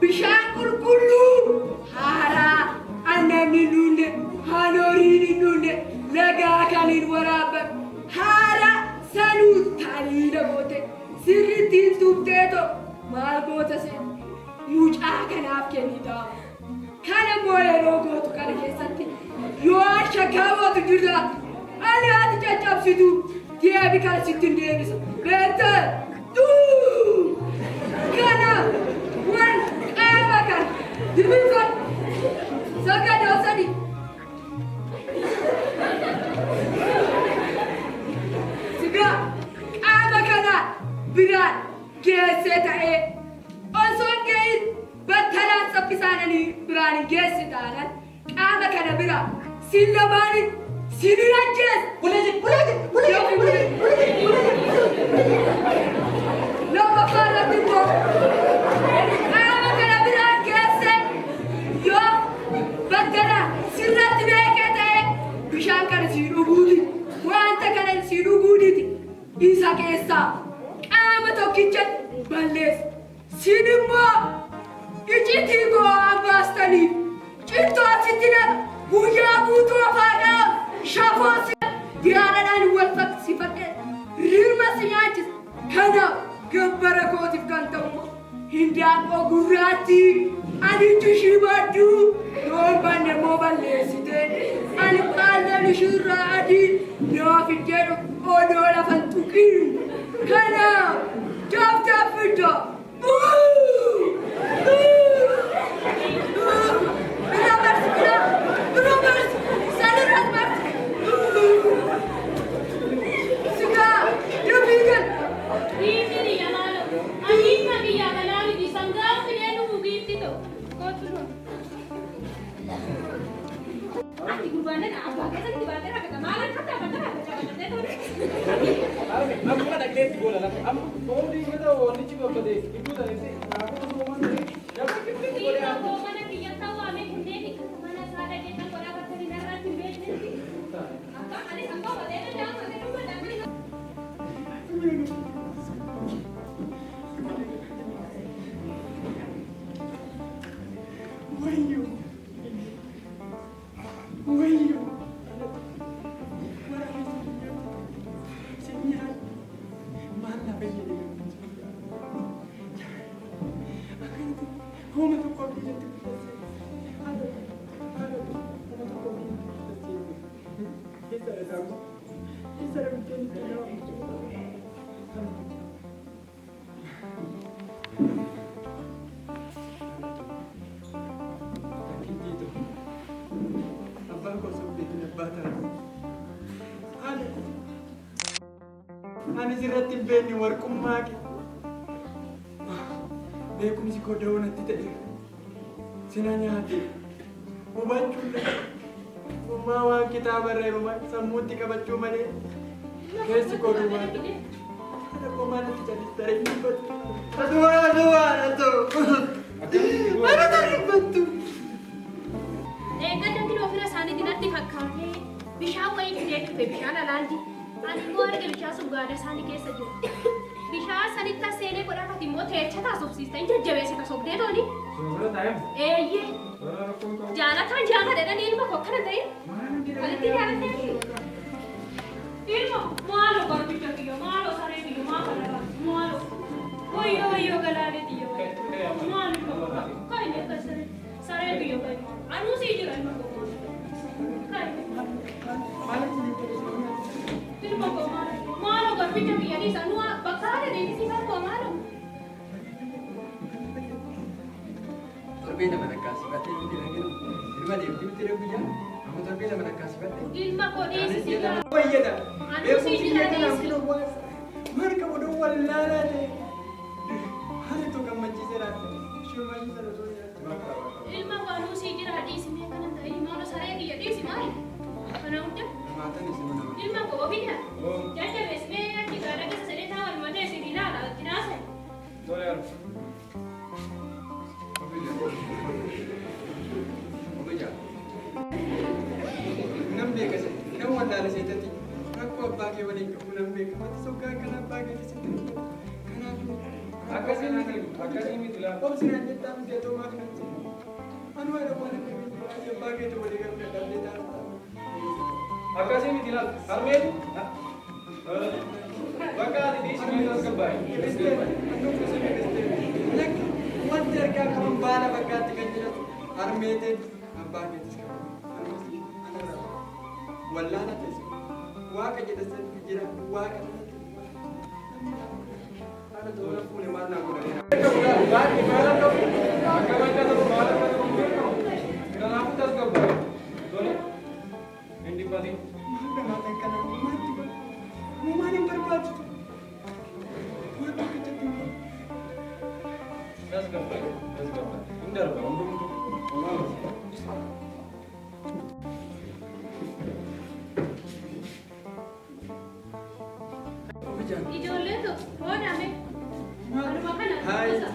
Bishaan qulqulluu haaraa annanni nuunne hanooriin nuunne lagaa kaniin waraabame haara sanuu taliila goote sirrittiin tuqxeeto maal goota seen mucaa kanaaf kennita. Kana immoo yeroo gootu kana keessatti yoo shakkaa gootu jirra ani haati caccabsitu deebi kana sitti hin deebisa. Beektaa kana wan qaama kan dibirfan sagadoo sadi sigaa qaama kana biraan geessee ta'ee osoo geessin battalaan sabbisaananii biraan hin geessi taanan qaama kana biraa sin lamaanii sin hin ajjees. Nama faarratti immoo qaama kana biraan geesse yoo battalaan sirratti beekee ta'e bishaan kana si dhuguuti wanta kana si dhuguuditi isa keessaa qaama tokkicha balleessa. Sin immoo icciitii go'aan baastaniif cittoo asitti nama guyyaa guutuu afaadhaaf shafoo si biraadhaan wal fakkisifadhee rirma si nyaachisa. Kanaaf gabbara kootiif kan ta'u hindaanqoo gurraatti ani ishii badduu yoo banne immoo balleessite ani qaallan ishiirraa adii yoo fiddee odoo lafan tuqiin kanaaf jaaftaaf fiddoo. Ani sirratti hin beekne warqummaa kee. Beekumsi koo da'oo natti ta'e. Sina nyaate. Hubachuun uumaa waan kitaaba irra hirumaa sammuutti qabachuu malee keessi koo duwwaadha. Haadha koo maalatti callistaree hin dubbattu. Mana tarreeffattu. Eeggadda kilo ofirra isaaniitiin natti fakkaatee bishaan wayii fidee dhufe bishaan alaanti. Ani immoo arga bishaan sun gaada isaanii keessa jiru. Bishaan sanitti as seenee godhafati immoo teecha taasofsiista hin jajjabeessita sobdee tooni. Eeyyee. Jaalataan jaala jedhanii ilma koo akkana ta'e. Walitti jaalatee. Ilma maaloo garbicha kiyya maaloo saree kiyya maaloo. Wayyoo galaalee kiyya maaloo kaayini akka saree kiyya kaayini. Anuu sii jira ilma koo ilma koo maaloo garbicha kiyya dhiisa nu bakka haala deemsii barkoo maaloo. Torbee nama nakkaasifattee nuti dhaginu. Ilma deemtii nuti dhagguyyaa. Amma torbee nama nakkaasifattee. Ilma koo dhiisisi jira. Fayyada. Anuu sii jira dhiisi. Marga oduu wallaalaa ta'e. Haala tokko gammachiisee laata. Shumaayii sana osoo jiraatu. Ilma koo anuu sii jira dhiisi mee kana ta'e maaloo saree kiyya dhiisi maali? Kana hunda. Maatan isin nama. Ilma koo ofidha. Jajjabees mee achi gaara keessa sadee taa'an malee isin ilaala itti naasa. Nam beekas nam wallaala seetatti rakkoo abbaa kee waliin qabu nam beekamatti soggaa kan abbaa kee keessatti kanaaf akkasii miti laata obsinaan jettaa miti atoo maaf natti anu haadha waan akka abbaa kee walii galu dadhabdee taasisaa akkasii miti laata harmeetu bakka ati dhiisii as gabbaa'e. Wanti argaa qaban baala bakkaatti kan jedhamu harmeeteen abbaa keetis qabu. Wallaana teessa waaqa jedhasan jira waaqa haala toora fuune maal naa godhanii. Baay'ee maala qabu akka bakka tokko maala qabu kanaafuu tas gabbaa'e. Tole hin dhiphatin. Maal gamaatan kana maatti godha? Uumaan hin barbaachisu. Waan tokko jettiin Tas gabbaa'e. Hin darba hundumtu. Ijoolleen tokko hoodhame. Kanuma kana Hai. gosa.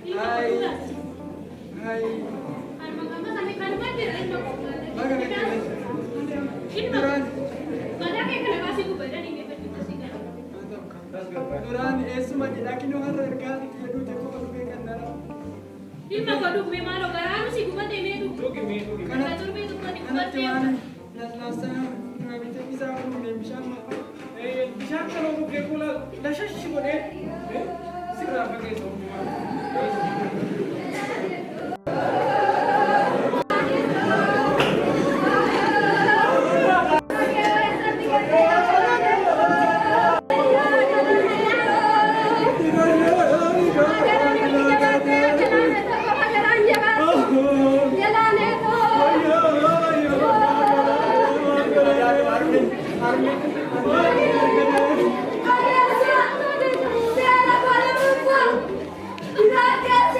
Ilma Hai. koo duras. Hai. Kanuma gammasame kanuma jira ilma koo. Baga natti Ilma koo. Madaa kee kana baasii gubbaadhaan hin geeffatu tasii gara. Tas gabbaa'e. duraan eessuma jedhakinoo har'a ergaa jedhu tokko dhufee kan dara. Ilma koo dhugme maaloo garaanu si gubatee mee dhugu. Dhugi. Kana turbee tuffati Kanatti gubattee. waan laslaasaa namicha isaa fuudhee bishaan malee. Bishaan kana bukkee fuula lashashi godhee sirraa fageessa hundumaa. Gracias.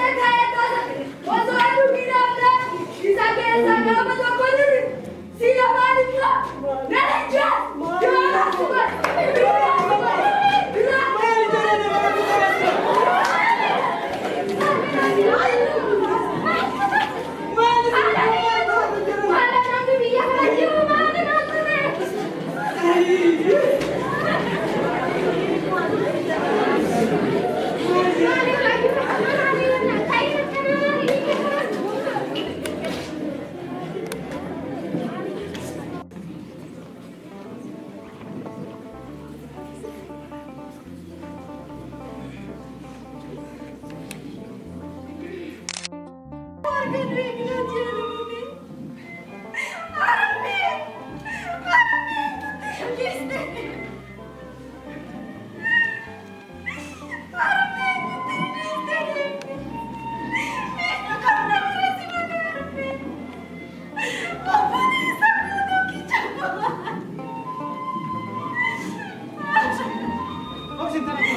obsin tana ko.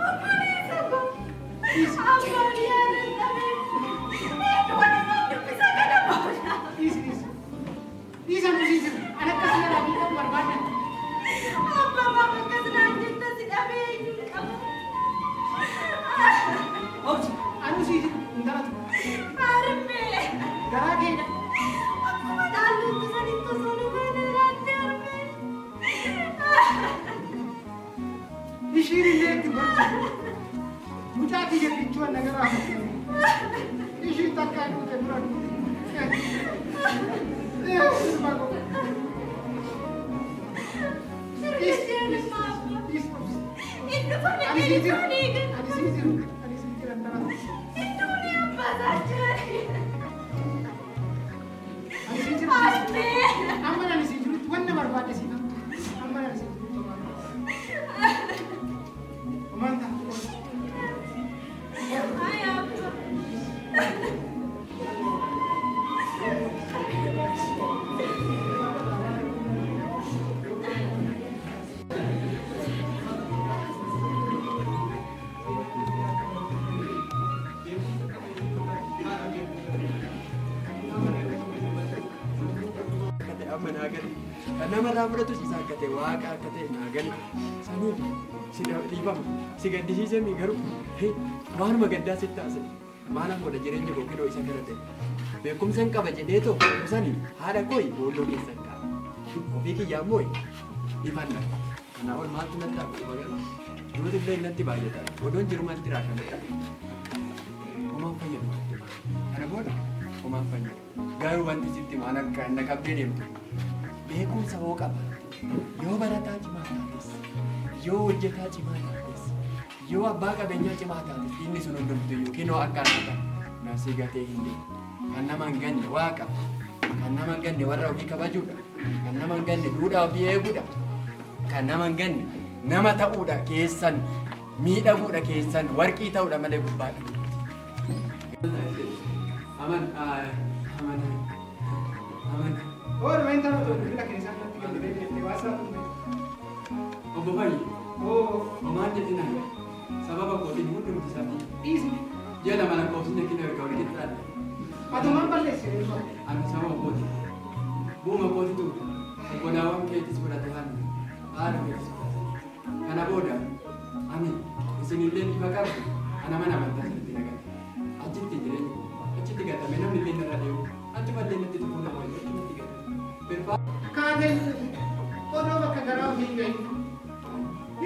Obboleessa koo. Abbaan yaada dhabee. Eenyu wanta nuuf dubbisa kana booda. Isa nu sisir. Anak kasih lagi kan barbaadan. Abbaa maaf akkas naan jetta si dhabee eenyu qaba. Obsin. Anu sisir. Intala tu. Harmee. Garaa keenya. Akkuma dhaalluutti sanitti osoo nu baanee raatti harmee. Ishiin illee itti barchu. Mucaa kiyya kichuu anna garaa. Ishiin takkaa dhute bira dhute. Nama ramada tu sisa kate waka kate nagan sanu sida libam siga disise mi garu he waan magadda sitta ase mana ko da jireenya ko kido isa karate beekum san qaba jedhe to sani haadha koi booloo keessa ka ofii kiyyaa mooy ifanna kana ol maaltu natti hafu magala duuti illee natti baay'ata odoon jiru maalti raafamata homaan fayyadu kana booda homaan fayyadu garuu wanti sitti waan akka na qabdee deemtu beekumsa hoo qaba yoo barataa cimaa taates yoo hojjetaa cimaa taates yoo abbaa qabeenyaa cimaa taates inni sun hundumtu yookiin hoo akkaanata nasii gatee hin deemu kan nama hin ganne waa qaba kan nama hin ganne warra ofii kabajuudha kan nama hin ganne duudhaa ofii eeguudha kan nama hin ganne nama ta'uudha keessan miidhaguudha keessan warqii ta'uudha malee gubbaadha. Aman. Oh, main tahu tu. Bila kini sana tiga lebih dewasa tu. Obbo Bayi, Oh, maal jedhina sababa kootiin hundi nuti isaati. easy. Ji'a lama lakkoofsine kina erga walitti xaadha. Atau mampan les. Ani sababa kooti. Bu'uma kootitu obbolaawwan keetis fudhate haala keetis fudhate. Kana booda ani isinillee ifa qabu ana mana amantaa sanitti nagate. Achitti jireenya achitti gatame namni illee narra deemu. Achumallee natti tuquu nama wayii achitti gatame. Kaden. Ono bakka garaa ofii gahi.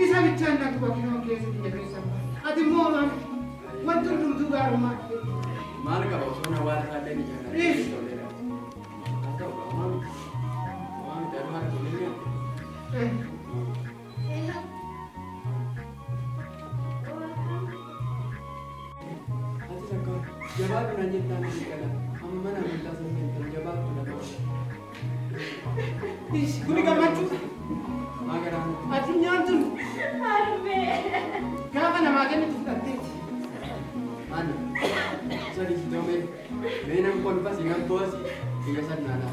Isa bichaan natti bakkinoo keessa biyya keessa. Ati immoo wanti hundumtuu gaarummaa. Maal qaba osoo na waan isaallee ni jaalladha. Jabaatu na jettaan kana amma mana amantaa sana jabaatu na ta'u. Kuni gammachuu. Maa garaan Addunyaan tun Harmee. gaafa namaa kennitu fudhatteeti. ana sadii si ta'u mee nam kolfas hin abboos biyya sannaadha.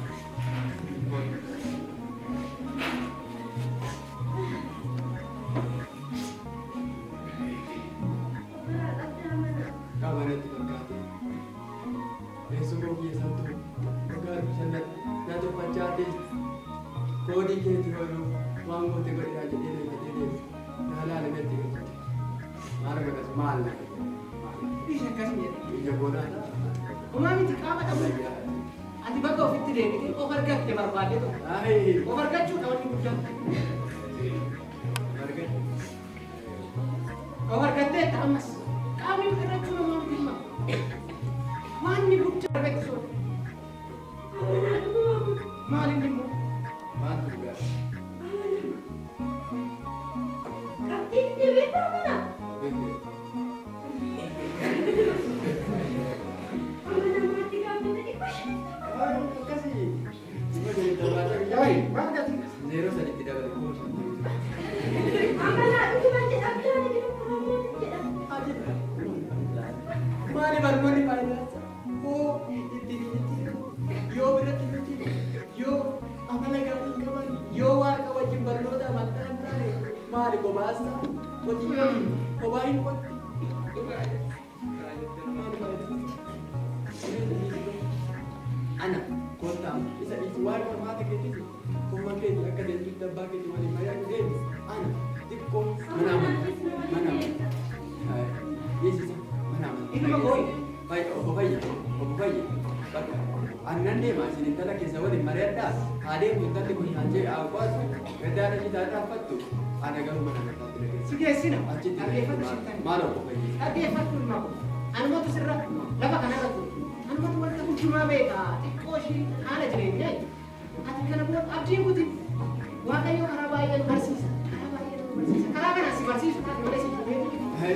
Kabanatti fakkaate. Teessuma keessattuu dhugaa bishannatti na tuffachaatii koodii keetii ooluu waan goote godhaa jedhee deematee deemu na ilaalametti galte maal godhas maal na Isa akkasii jedhe. biyya boonaa Homaa miti qaama dhabu. Ati bakka ofitti deebitee of argatte barbaadde tokko. Aayee Of argachuudha wanni guddaan. argate Of argatteetta ammas. Qaamni of argachuu namaa miti hima. Waanni guddaa argachuudha. Maal inni immoo? maaltu dhugaa Kabtiin dibee mana. beekte Amma namaatti gaafata dhibba. akkasii dhimma deemtabaata Yaayi, maal gati? zeeroo sadiitti dabale kuusan Amma naa dhuguma jedhamte ani jedhamu. maali barnoonni faayidaasa hoo itti yoo biratti nuti yoo amala gaarii qaban yoo waaqa wajjin barnoota amantaa maali kobaasa qotii kophaa hin qotti. Ana kottaa isa dhiisi waan namaata keetis kumma keeti akka deemtutti abbaa keeti waliin mari'atu deemis ana xiqqoo mana dhiisisa mana Ilma gooyi. obbo Fayya bakka annan deema isin intala keessa waliin mari'adhaa haa deemtu intalli kun haajee haa qo'atu gaddaana citaa dhaabbattu ana garuu mana namaatti dhageessa. Si geessina. Achitti Dhaggeeffatu shittan. maal obbo Fayya? Dhaggeeffatu ilma koo. Anumatu sirra lafa kanarratti. Anumatu wanta bulchumaa beekaa. Xiqqoo ishii haala jireenyaa. Ati kana booda abdiin kuti. Waaqayyo karaa baay'ee nu barsiisa. Karaa baay'ee nu barsiisa. Karaa kana si barsiisu kan malee si fuudhee.